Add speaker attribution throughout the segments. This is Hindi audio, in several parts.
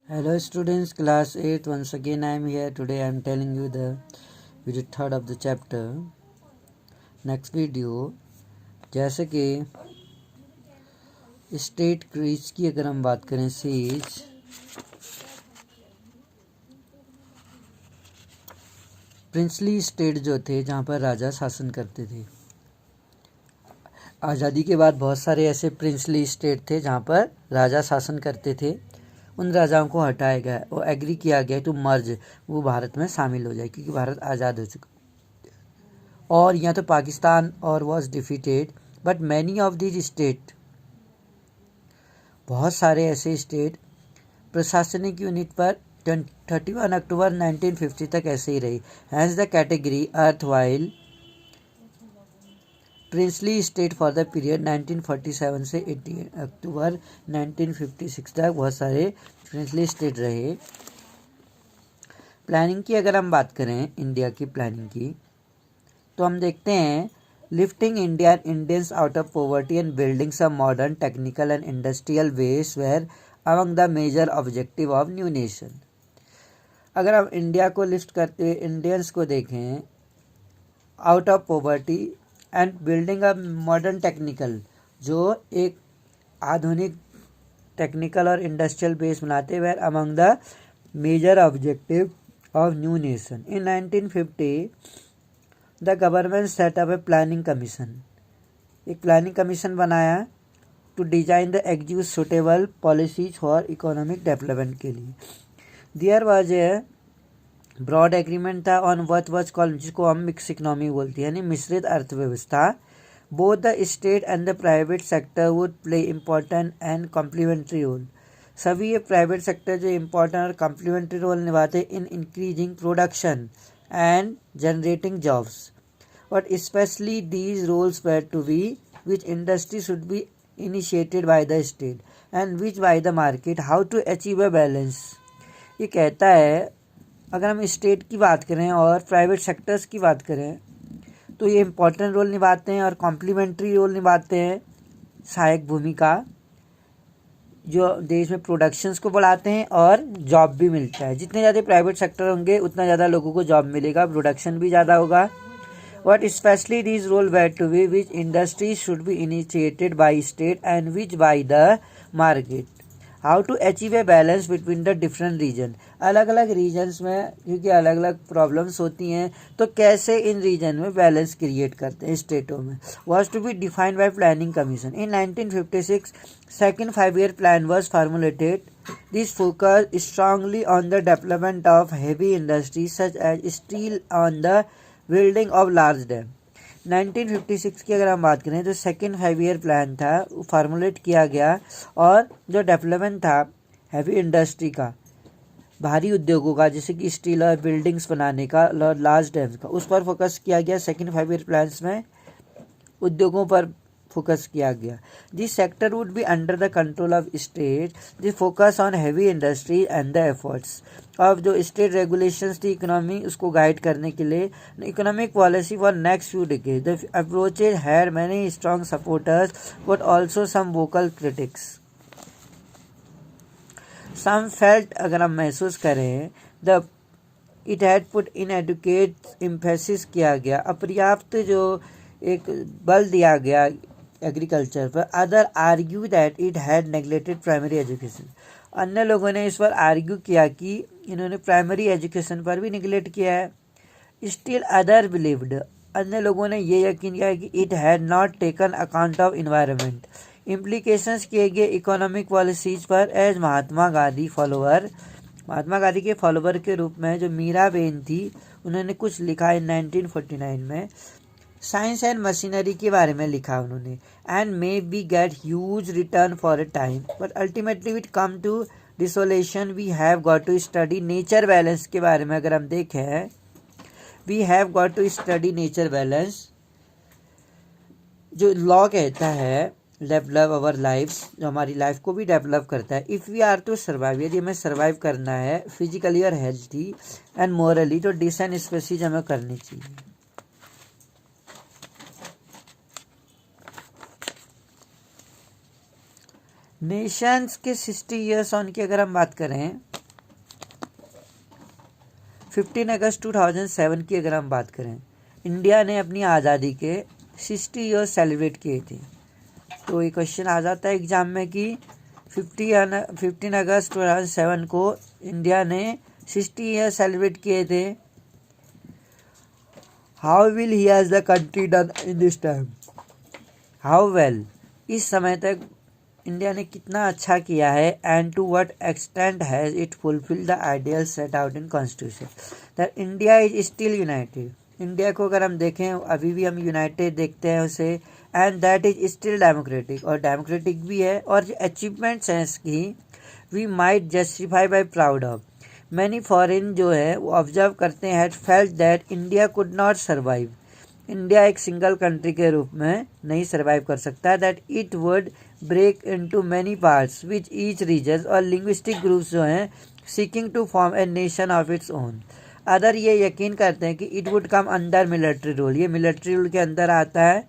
Speaker 1: Hello students, class 8. Once again I am here. Today I am telling you the video third of the chapter. Next video, जैसे कि स्टेट क्रीज की अगर हम बात करें, सीज प्रिंसली स्टेट जो थे जहाँ पर राजा शासन करते थे। आज़ादी के बाद बहुत सारे ऐसे प्रिंसली स्टेट थे जहाँ पर राजा शासन करते थे। उन राजाओं को हटाया गया और एग्री किया गया टू मर्ज, वो भारत में शामिल हो जाए क्योंकि भारत आज़ाद हो चुका। और यहाँ तो पाकिस्तान और was defeated, but many of these state, बहुत सारे ऐसे स्टेट प्रशासनिक यूनिट पर 31 अक्टूबर 1950 तक ऐसे ही रही। Has the category earth while princely state for the period 1947 से 18 अक्टूबर 1956 तक बहुत सारे प्रिंसली स्टेट रहे। प्लानिंग की अगर हम बात करें, इंडिया की प्लानिंग की, तो हम देखते हैं lifting Indians out of poverty and building some modern technical and industrial base were among the major objective of new nation. अगर हम इंडिया को लिफ्ट करते इंडियंस को देखें out of poverty and building a modern technical, जो एक आधुनिक टेक्निकल और इंडस्ट्रियल बेस बनाते हुए among the major objective of new nation. In 1950 the government set up a planning commission, एक प्लानिंग कमीशन बनाया to design the execute suitable policies for economic development के लिए। There was a broad agreement था ऑन व्हाट वाज कॉल्ड, जिसको हम मिक्स इकोनॉमी बोलते हैं, यानी मिश्रित अर्थव्यवस्था। Both the state and the private sector would play important and complementary role. सभी ये प्राइवेट सेक्टर जो इम्पोर्टेंट और कॉम्प्लीमेंट्री रोल निभाते in increasing production and generating jobs, but especially these roles were to be which industry should be initiated by the state and which by the market, how to achieve a balance। ये कहता है अगर हम स्टेट की बात करें और प्राइवेट सेक्टर्स की बात करें तो ये इम्पोर्टेंट रोल निभाते हैं और कॉम्प्लीमेंट्री रोल निभाते हैं, सहायक भूमिका, जो देश में प्रोडक्शंस को बढ़ाते हैं और जॉब भी मिलता है। जितने ज़्यादा प्राइवेट सेक्टर होंगे उतना ज़्यादा लोगों को जॉब मिलेगा, प्रोडक्शन भी ज़्यादा होगा। What specially this role were to be which industries should be initiated by state and which by the market, how to achieve a balance between the different region. अलग अलग रीजन्स में क्योंकि अलग अलग प्रॉब्लम्स होती हैं, तो कैसे इन रीजन में बैलेंस क्रिएट करते हैं स्टेटों में, was to be defined by planning commission. In 1956 second 5-year plan was formulated. This focused strongly on the development of heavy industries such as steel on the building of large dam। 1956 की अगर हम बात करें तो सेकेंड 5-year प्लान था, वो फार्मूलेट किया गया और जो डेवलपमेंट था हैवी इंडस्ट्री का, भारी उद्योगों का, जैसे कि स्टील और बिल्डिंग्स बनाने का, लार्ज डैम्स का, उस पर फोकस किया गया। सेकेंड 5-year प्लान्स में उद्योगों पर फोकस किया गया। This sector would be under the control of state, this focus on heavy industry and the efforts of जो स्टेट रेगुलेशंस थी इकोनॉमी उसको गाइड करने के लिए। Economic policy for next few decade the approaches had many strong supporters but also some vocal critics. Some felt, अगर हम महसूस करें, the it had put inadequate emphasis किया गया, अपर्याप्त जो एक बल दिया गया एग्रीकल्चर पर। Other argue that it had neglected primary education, अन्य लोगों ने इस पर आर्ग्यू किया कि इन्होंने प्राइमरी एजुकेशन पर भी निगलेक्ट किया है। स्टिल अदर बिलीव्ड, अन्य लोगों ने ये यकीन किया कि it had not taken account of environment implications किए गए इकोनॉमिक पॉलिसीज पर। एज महात्मा गांधी के फॉलोवर के रूप में जो मीराबेन थी, उन्होंने कुछ लिखा है 1949 में, साइंस एंड मशीनरी के बारे में लिखा उन्होंने, and may beget huge return for a time but ultimately wit come to desolation. We have got to study nature balance के बारे में अगर हम देखें, we have got to study nature balance, जो लॉ कहता है डेवलप अवर लाइफ्स, जो हमारी लाइफ को भी डेवलप करता है। If we are to survive, यदि हमें सर्वाइव करना है फिजिकली और हेल्थी एंड मोरली, तो डिसेंट स्पेसीज हमें करनी चाहिए। नेशंस के 60 ईयर्स ऑन की अगर हम बात करें 15 अगस्त 2007 की अगर हम बात करें, इंडिया ने अपनी आज़ादी के 60 ईयर्स सेलिब्रेट किए थे। तो ये क्वेश्चन आ जाता है एग्जाम में कि 15 अगस्त 2007 को इंडिया ने 60 ईयर्स सेलिब्रेट किए थे। How will he has the country done in this time, how well, इस समय तक इंडिया ने कितना अच्छा किया है, and to what extent has it fulfil the ideal set out in constitution that India is still united. India को अगर हम देखें अभी भी हम यूनाइटेड देखते हैं उसे, and that is still democratic, और डेमोक्रेटिक भी है, और जो अचीवमेंट्स हैं इसकी we might justify by proud of. Many foreign जो है वो ऑब्जर्व करते हैं, felt that India could not survive, India एक सिंगल कंट्री के रूप में नहीं सर्वाइव कर सकता, that it would break into many parts which each region और लिंग्विस्टिक ग्रुप्स जो हैं seeking to form a nation of its own. Other ये यकीन करते हैं कि it would come under military rule, ये मिलिट्री रूल के अंदर आता है।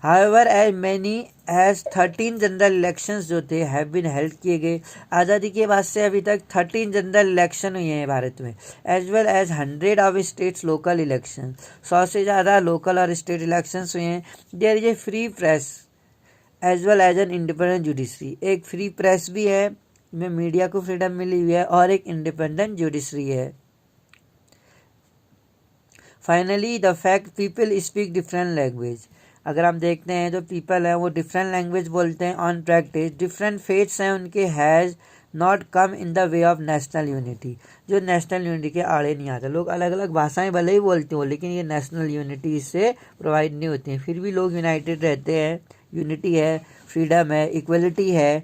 Speaker 1: However as many as 13 general elections जो थे हैव बीन हेल्ड किए गए। आज़ादी के बाद से अभी तक 13 जनरल इलेक्शन हुए हैं भारत में, as well as 100 of states local election, 100 से ज़्यादा लोकल और स्टेट इलेक्शंस हुए हैं। There is a free press as well as an independent judiciary, एक फ्री प्रेस भी है, में मीडिया को फ्रीडम मिली हुई है, और एक इंडिपेंडेंट जुडिशरी है। Finally the fact people speak different language, अगर हम देखते हैं जो पीपल हैं वो डिफरेंट लैंग्वेज बोलते हैं। ऑन प्रैक्टिस डिफरेंट फेट्स हैं उनके, has not come in the way of national unity, जो नेशनल यूनिटी के आड़े नहीं आते। लोग अलग अलग भाषाएं भले ही बोलते हो, लेकिन ये नेशनल यूनिटी इससे प्रोवाइड नहीं होती हैं, फिर भी लोग यूनाइटेड रहते हैं। यूनिटी है, फ्रीडम है, इक्वलिटी है।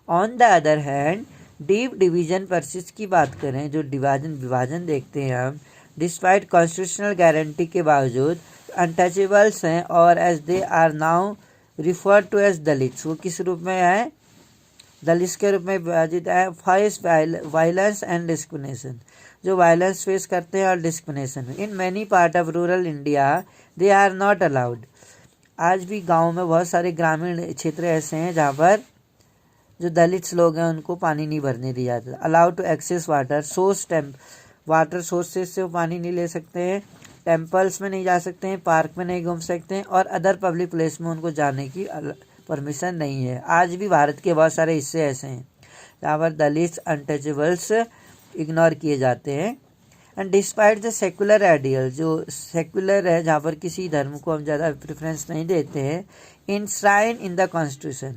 Speaker 1: On the other hand deep division persist की बात करें, जो विभाजन देखते हैं हम, डिस्पाइट कॉन्स्टिट्यूशनल गारंटी के बावजूद अनटचेबल्स हैं, और as they are now referred to as Dalits, वो किस रूप में है, दलित्स के रूप में विभाजित है। फेस वायलेंस एंड डिस्क्रिमिनेशन, जो वायलेंस फेस करते हैं और discrimination. In many part of rural India they are not allowed, आज भी गाँव में बहुत सारे ग्रामीण क्षेत्र ऐसे हैं जहाँ पर जो दलित्स लोग हैं उनको पानी नहीं भरने दिया जाता। Allowed to access water source, water sources से वो पानी नहीं ले सकते हैं, टेम्पल्स में नहीं जा सकते हैं, पार्क में नहीं घूम सकते हैं, और अदर पब्लिक प्लेस में उनको जाने की परमिशन नहीं है। आज भी भारत के बहुत सारे हिस्से ऐसे हैं जहाँ पर दलित्स अनटचेबल्स इग्नोर किए जाते हैं। And despite the secular ideal, जो सेकुलर है जहाँ पर किसी धर्म को हम ज़्यादा प्रेफरेंस नहीं देते हैं, enshrine in the constitution,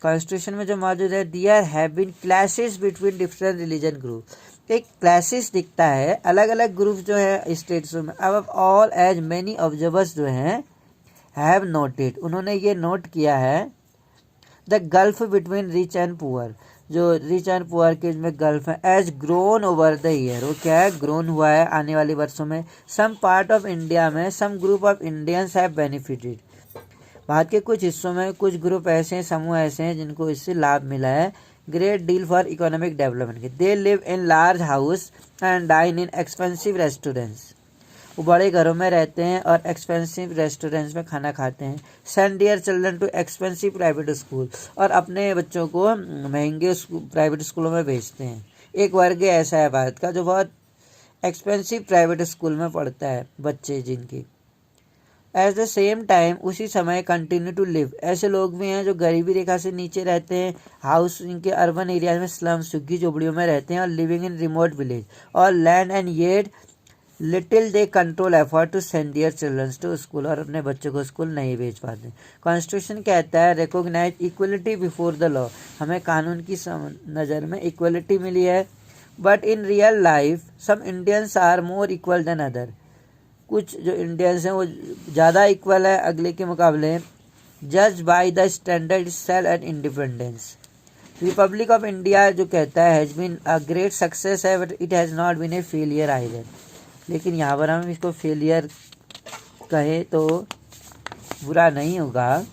Speaker 1: constitution में जो मौजूद है, there have been clashes between different religion group, एक क्लासेस दिखता है अलग अलग ग्रुप जो है स्टेट्स में। अब ऑल एज मैनी ऑब्जर्वर्स जो हैं हैव नोटेड, उन्होंने ये नोट किया है, the gulf between rich and poor, जो रिच एंड पुअर के में गल्फ है, as grown over the year, वो क्या है, ग्रोन हुआ है आने वाले वर्षों में। सम पार्ट ऑफ इंडिया में some group of Indians have benefited, Bharat के कुछ हिस्सों में कुछ ग्रुप ऐसे हैं, समूह ऐसे हैं जिनको इससे लाभ मिला है। Great deal for economic development के, they live in large house and dine in expensive restaurants, वो बड़े घरों में रहते हैं और एक्सपेंसिव रेस्टोरेंट्स में खाना खाते हैं। Send their children too expensive private school, और अपने बच्चों को महंगे प्राइवेट स्कूलों में भेजते हैं। एक वर्ग ऐसा है भारत का जो बहुत एक्सपेंसिव प्राइवेट स्कूल में पढ़ता है बच्चे जिनकी। एट द सेम टाइम उसी समय कंटिन्यू टू लिव, ऐसे लोग भी हैं जो गरीबी रेखा से नीचे रहते हैं, हाउस इनके अर्बन एरिया में स्लम झुग्गी झोपड़ियों में रहते हैं, और लिविंग इन रिमोट विलेज और land, and yet little they control effort to send their childrens to school, और अपने बच्चों को स्कूल नहीं भेज पाते। कॉन्स्टिट्यूशन कहता है recognize equality before the law, हमें कानून की नज़र में इक्वलिटी मिली है, but in real life some Indians are more equal than other, कुछ जो इंडियंस हैं वो ज़्यादा इक्वल है अगले के मुकाबले। जज by the standard sale and independence, republic of India जो कहता है has been a great success है, but it has not been a failure either, लेकिन यहाँ पर हम इसको फेलियर कहें तो बुरा नहीं होगा।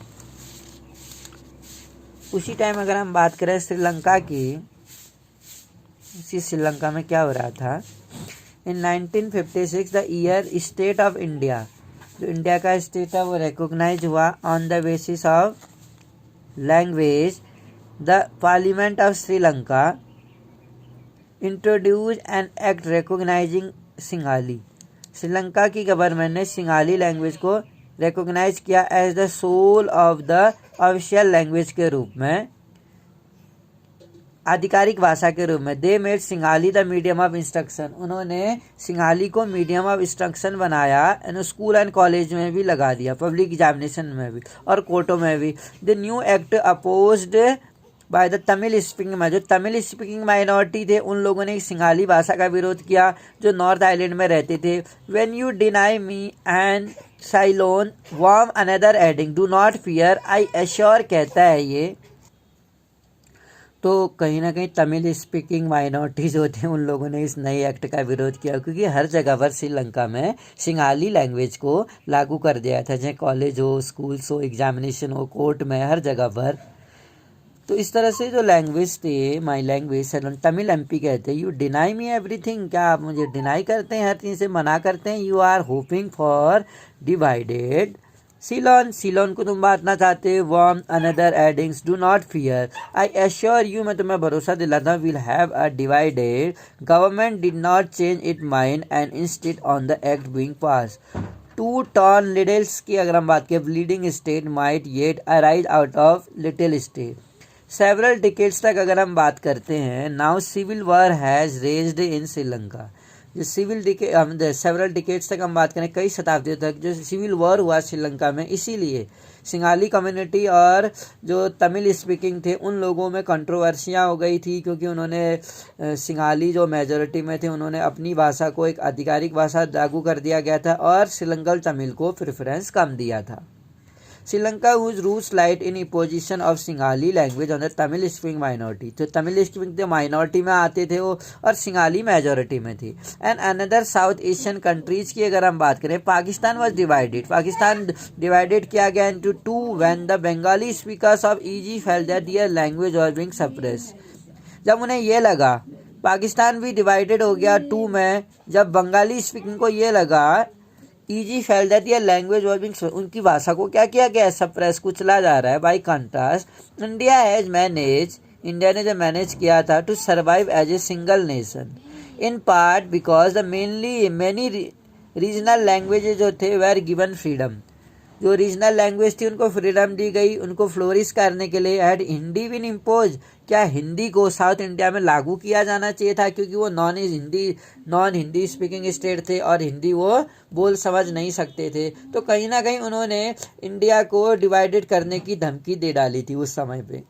Speaker 1: उसी टाइम अगर हम बात करें श्रीलंका की, इसी श्रीलंका में क्या हो रहा था, in 1956 the year state of India, जो इंडिया का स्टेट है वो रिकॉग्नाइज हुआ on the basis of language. The parliament of Sri Lanka introduce an act recognising Sinhala. Sri Lanka की गवर्नमेंट ने सिंगाली लैंग्वेज को रिकॉग्नाइज किया as the sole of the official language के रूप में, आधिकारिक भाषा के रूप में। They made Sinhala the medium of instruction, उन्होंने सिंगाली को मीडियम ऑफ इंस्ट्रक्शन बनाया एंड स्कूल एंड कॉलेज में भी लगा दिया, पब्लिक एग्जामिनेशन में भी और कोर्टों में भी। The new act opposed by the Tamil speaking, जो तमिल स्पीकिंग माइनॉरिटी थे उन लोगों ने सिंगाली भाषा का विरोध किया जो नॉर्थ आइलैंड में रहते थे। When you deny me and साइलोन warm another adding do not fear I assure, कहता है ये। तो कहीं ना कहीं तमिल स्पीकिंग माइनॉरिटीज़ होते हैं उन लोगों ने इस नए एक्ट का विरोध किया, क्योंकि हर जगह पर श्रीलंका में सिंगाली लैंग्वेज को लागू कर दिया था, चाहे कॉलेज हो, स्कूल्स हो, एग्जामिनेशन हो, कोर्ट में, हर जगह पर। तो इस तरह से जो लैंग्वेज थे, माई लैंग्वेज, तमिल एमपी कहते हैं, यू डिनाई मी एवरीथिंग, क्या आप मुझे डिनाई करते हैं, हर चीज़ से मना करते हैं। You are hoping for divided Ceylon, Ceylon को तुम बांटना चाहते, वार्म अनदर एडिंग्स do not fear I assure you, मैं तुम्हें भरोसा दिलाता हूँ, will have a divided government did not change it mind and instead on the act being pass. Two torn littles की अगर हम बात करें, bleeding state might yet arise out of little state. Several decades तक अगर हम बात करते हैं, now civil war has raged in Sri Lanka, जो सेवरल डिकेड्स तक हम बात करें, कई शताब्दियों तक जो सिविल वॉर हुआ श्रीलंका में, इसीलिए सिंगाली कम्युनिटी और जो तमिल स्पीकिंग थे उन लोगों में कंट्रोवर्सियाँ हो गई थी, क्योंकि उन्होंने सिंगाली जो मेजॉरिटी में थे उन्होंने अपनी भाषा को एक आधिकारिक भाषा लागू कर दिया गया था और श्रीलंकन तमिल को प्रेफरेंस कम दिया था। Sri Lanka whose roots lied in imposition of Sinhala language on the Tamil speaking minority, तो तमिल स्पीकिंग तो माइनॉरिटी में आते थे वो और सिंगाली मेजॉरिटी में थी। And another south Asian countries की अगर हम बात करें, Pakistan was divided, Pakistan divided किया गया into two when the Bengali speakers of easy felt that their language was being suppress. जब उन्हें ये लगा, पाकिस्तान भी डिवाइडेड हो गया टू में, जब बंगाली स्पीकिंग को ये लगा, ईजी फेल्ट दैट ये लैंग्वेज वाज बीइंग, उनकी भाषा को क्या किया गया, सप्रेस, कुचला जा रहा है। By contrast India has manage, India ने जो मैनेज किया था to survive as a single nation, in part because the mainly many regional languages जो थे वेर गिवन फ्रीडम, जो रीजनल लैंग्वेज थी उनको फ्रीडम दी गई उनको फ्लोरिश करने के लिए। हैड हिंदी बिन इम्पोज, क्या हिंदी को साउथ इंडिया में लागू किया जाना चाहिए था, क्योंकि वो नॉन हिंदी स्पीकिंग स्टेट थे और हिंदी वो बोल समझ नहीं सकते थे। तो कहीं ना कहीं उन्होंने इंडिया को डिवाइडेड करने की धमकी दे डाली थी उस समय पे।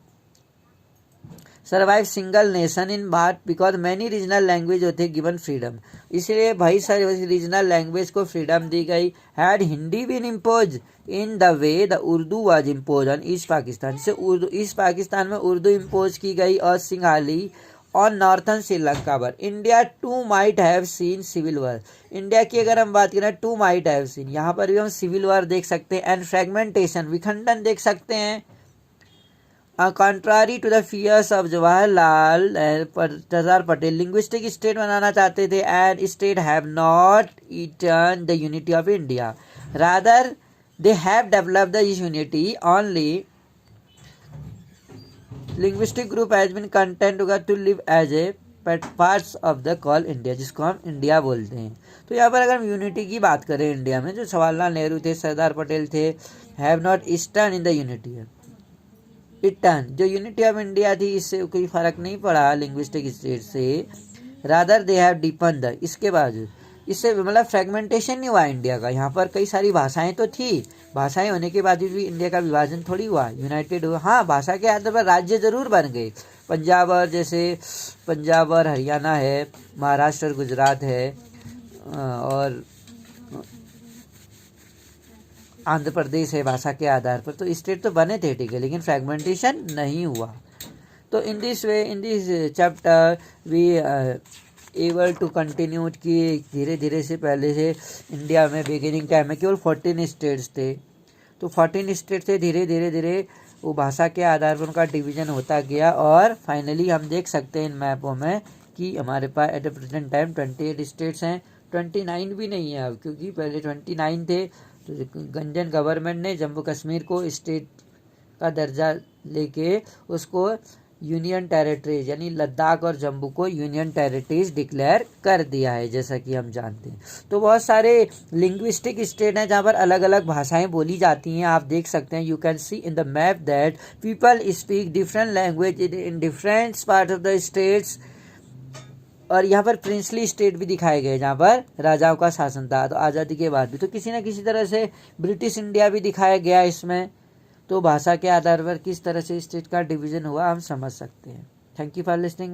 Speaker 1: Survive single nation in part because many regional language होते गिवन फ्रीडम, इसलिए भाई सारी रीजनल लैंग्वेज को फ्रीडम दी गई। Had Hindi been impose in the way the Urdu was impose on east Pakistan, से ईस्ट पाकिस्तान में उर्दू इम्पोज की गई और सिंगाली ऑन नॉर्थन श्रीलंका पर। India too might have seen civil war, India की अगर हम बात करें टू माइट हैव सीन, यहाँ पर भी हम सिविल वॉर देख सकते हैं एंड फ्रेगमेंटेशन, विखंडन देख सकते हैं। Contrary to the fears of Jawaharlal Sardar Patel linguistic state बनाना चाहते थे and state have not eaten the unity of India, rather they have developed the unity only. Linguistic group has been content होगा to live as a parts of the call India, जिसको हम इंडिया बोलते हैं। तो यहाँ पर अगर हम यूनिटी की बात करें, इंडिया में जो जवाहरलाल नेहरू थे, सरदार पटेल थे, have not eastern in the unity है, इटन जो यूनिटी ऑफ इंडिया थी इससे कोई फर्क नहीं पड़ा लिंग्विस्टिक स्टेट से, rather they have deepen the, इसके बाद इससे मतलब फ्रेगमेंटेशन नहीं हुआ इंडिया का। यहाँ पर कई सारी भाषाएं तो थी, भाषाएं होने के बाद भी इंडिया का विभाजन थोड़ी हुआ, यूनाइटेड हुआ। हाँ, भाषा के आधार पर राज्य जरूर बन गए, पंजाब और जैसे पंजाब और हरियाणा है, महाराष्ट्र और गुजरात है और आंध्र प्रदेश है भाषा के आधार पर, तो स्टेट तो बने थे, ठीक है, लेकिन फ्रेगमेंटेशन नहीं हुआ। तो in this way in this chapter we able to continue कि धीरे धीरे से पहले से इंडिया में बिगिनिंग टाइम में केवल 14 स्टेट्स थे, तो 14 स्टेट से धीरे धीरे वो भाषा के आधार पर उनका डिवीज़न होता गया और फाइनली हम देख सकते हैं इन मैपों में कि हमारे पास at the present time 28 states हैं, 29 भी नहीं है अब, क्योंकि पहले 29 थे। तो गंजन गवर्नमेंट ने जम्मू कश्मीर को स्टेट का दर्जा लेके उसको यूनियन टेरिटरीज यानी लद्दाख और जम्मू को यूनियन टेरिटरीज डिक्लेयर कर दिया है, जैसा कि हम जानते हैं। तो बहुत सारे लिंग्विस्टिक स्टेट हैं जहाँ पर अलग अलग भाषाएं बोली जाती हैं। आप देख सकते हैं, you can see in the map that people speak different language in different part of the states. और यहाँ पर प्रिंसली स्टेट भी दिखाए गए जहाँ पर राजाओं का शासन था, तो आज़ादी के बाद भी तो किसी न किसी तरह से ब्रिटिश इंडिया भी दिखाया गया इसमें। तो भाषा के आधार पर किस तरह से स्टेट का डिवीजन हुआ हम समझ सकते हैं। Thank you for listening.